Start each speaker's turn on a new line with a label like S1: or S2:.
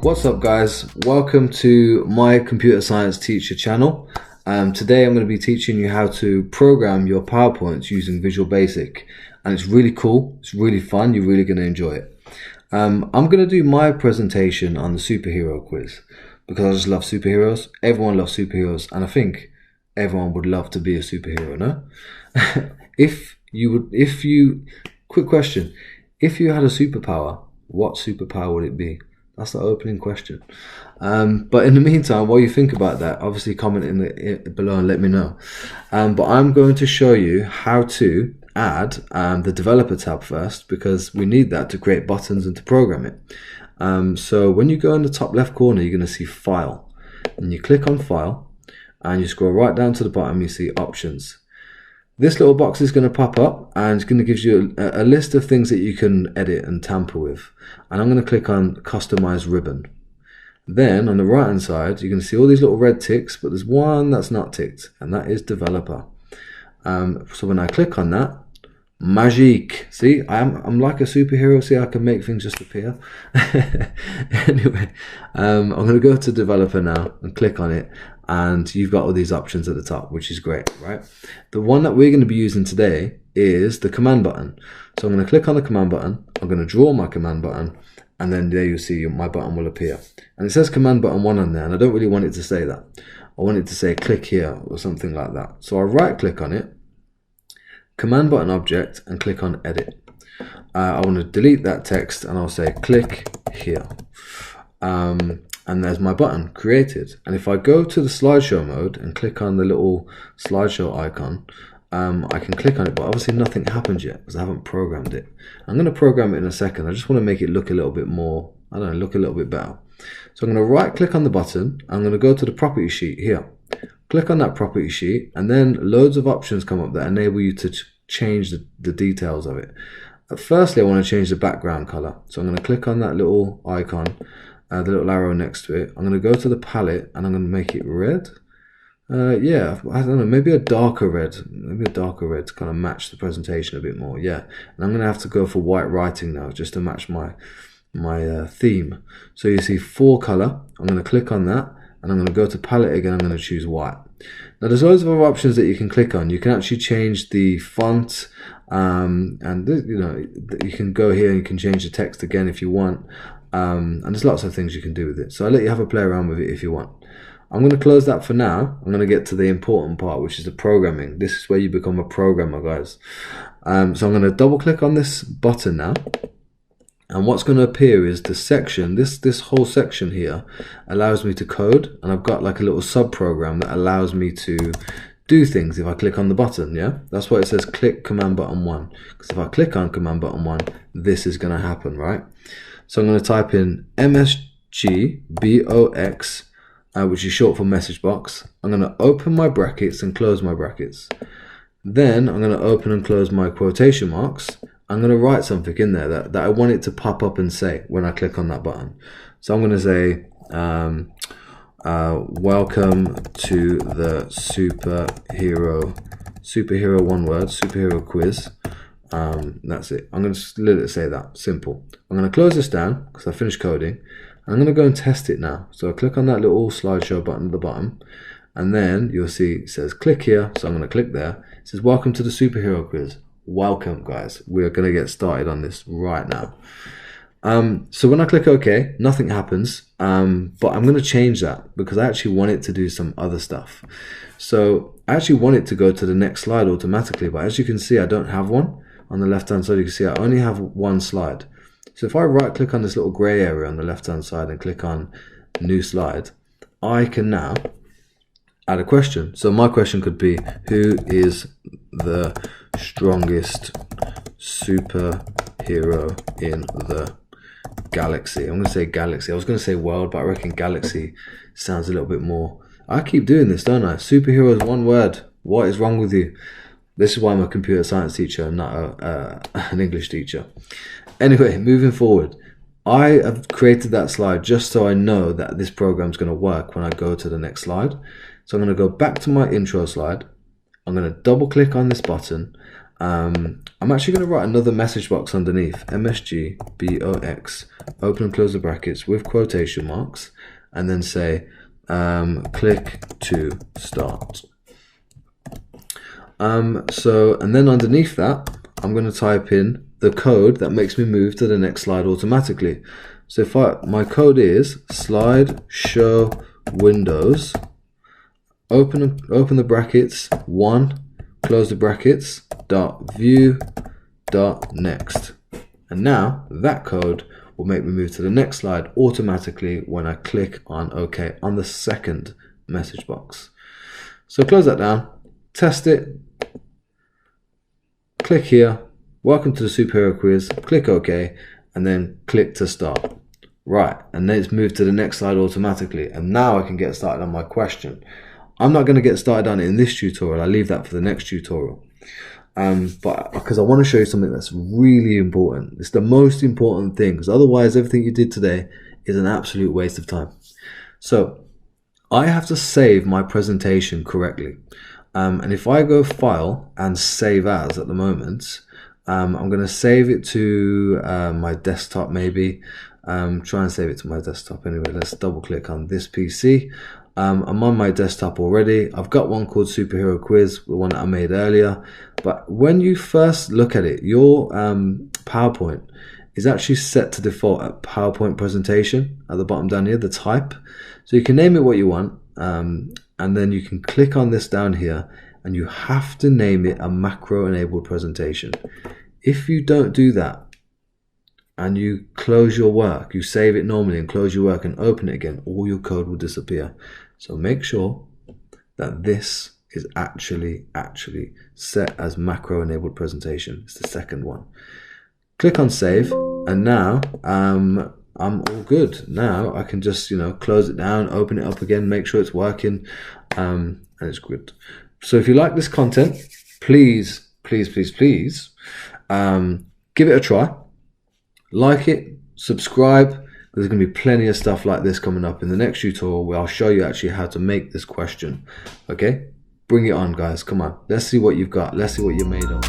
S1: What's up guys, welcome to my computer science teacher channel. Today I'm going to be teaching you how to program your PowerPoints using Visual Basic, and it's really cool, it's really fun, you're really going to enjoy it. I'm going to do my presentation on the superhero quiz because I just love superheroes. Everyone loves superheroes, and I think everyone would love to be a superhero, no? Quick question, if you had a superpower, what superpower would it be? That's the opening question. But in the meantime, while you think about that, obviously comment below and let me know. But I'm going to show you how to add the developer tab first, because we need that to create buttons and to program it. So when you go in the top left corner, you're going to see File, and you click on File and you scroll right down to the bottom, you see Options. This little box is going to pop up and it's going to give you a list of things that you can edit and tamper with. And I'm going to click on Customize Ribbon. Then on the right hand side, you're going to see all these little red ticks, but there's one that's not ticked, and that is Developer. So when I click on that, magic. See, I'm like a superhero. See, I can make things just appear. Anyway, I'm going to go to Developer now and click on it, and you've got all these options at the top, which is great, right? The one that we're going to be using today is the command button. So I'm going to click on the command button, I'm going to draw my command button, and then there you see my button will appear. And it says command button 1 on there, and I don't really want it to say that. I want it to say click here or something like that. So I right click on it, command button object, and click on edit. I want to delete that text, and I'll say click here. And there's my button created. And if I go to the slideshow mode and click on the little slideshow icon, I can click on it, but obviously nothing happens yet because I haven't programmed it. I'm going to program it in a second. I just want to make it look a little bit more, I don't know, look a little bit better. So I'm going to right click on the button. I'm going to go to the property sheet here, click on that property sheet, and then loads of options come up that enable you to change the details of it. Firstly, I want to change the background color. So I'm going to click on that little icon, the little arrow next to it. I'm going to go to the palette and I'm going to make it red. Yeah, I don't know, maybe a darker red to kind of match the presentation a bit more. Yeah, and I'm going to have to go for white writing now just to match my theme. So you see 4 color. I'm going to click on that and I'm going to go to palette again. I'm going to choose white. Now there's loads of other options that you can click on. You can actually change the font, and you know, you can go here and you can change the text again if you want. And there's lots of things you can do with it. So I'll let you have a play around with it if you want. I'm going to close that for now. I'm going to get to the important part, which is the programming. This is where you become a programmer, guys. So I'm going to double click on this button now. And what's going to appear is the section, this whole section here allows me to code. And I've got like a little sub program that allows me to do things if I click on the button. Yeah, that's why it says click command button 1. Because if I click on command button 1, this is going to happen, right? So I'm going to type in MsgBox, which is short for MsgBox. I'm going to open my brackets and close my brackets. Then I'm going to open and close my quotation marks. I'm going to write something in there that I want it to pop up and say when I click on that button. So I'm going to say, welcome to the superhero one word, superhero quiz. That's it. I'm going to just let it say that, simple. I'm going to close this down because I finished coding. I'm going to go and test it now. So I click on that little slideshow button at the bottom, and then you'll see it says click here. So I'm going to click there. It says welcome to the superhero quiz. Welcome, guys. We're going to get started on this right now. So when I click OK, nothing happens, but I'm going to change that because I actually want it to do some other stuff. So I actually want it to go to the next slide automatically, but as you can see, I don't have one. On the left hand side, you can see I only have one slide. So if I right click on this little gray area on the left hand side and click on new slide, I can now add a question. So my question could be, who is the strongest superhero in the galaxy? I'm going to say galaxy. I was going to say world, but I reckon galaxy sounds a little bit more. I keep doing this, don't I? Superhero is one word. What is wrong with you? This is why I'm a computer science teacher, not an English teacher. Anyway, moving forward, I have created that slide just so I know that this program is going to work when I go to the next slide. So I'm going to go back to my intro slide. I'm going to double click on this button, I'm actually going to write another message box underneath, MsgBox, open and close the brackets with quotation marks, and then say click to start. And then underneath that, I'm going to type in the code that makes me move to the next slide automatically. So if my code is SlideShowWindows, open the brackets, 1, close the brackets, View.Next. And now that code will make me move to the next slide automatically when I click on OK on the second message box. So close that down, test it, click here, welcome to the superhero quiz, click OK, and then click to start. Right, and then it's moved to the next slide automatically, and now I can get started on my question. I'm not going to get started on it in this tutorial, I leave that for the next tutorial. But because I want to show you something that's really important. It's the most important thing, because otherwise everything you did today is an absolute waste of time. So I have to save my presentation correctly. And if I go File and Save As at the moment, I'm going to save it to my desktop maybe. Try and save it to my desktop anyway. Let's double click on this PC. I'm on my desktop already. I've got one called Superhero Quiz, the one that I made earlier. But when you first look at it, your PowerPoint is actually set to default at PowerPoint presentation at the bottom down here, the type. So you can name it what you want, and then you can click on this down here, and you have to name it a macro enabled presentation. If you don't do that, and you close your work, you save it normally and close your work and open it again, all your code will disappear. So make sure that this is actually set as macro enabled presentation. It's the second one. Click on save, and now I'm all good. Now I can just close it down, open it up again, make sure it's working, and it's good. So if you like this content, please give it a try. Like it, subscribe. There's going to be plenty of stuff like this coming up in the next tutorial where I'll show you actually how to make this question. Okay, bring it on guys, come on, let's see what you've got, let's see what you're made of.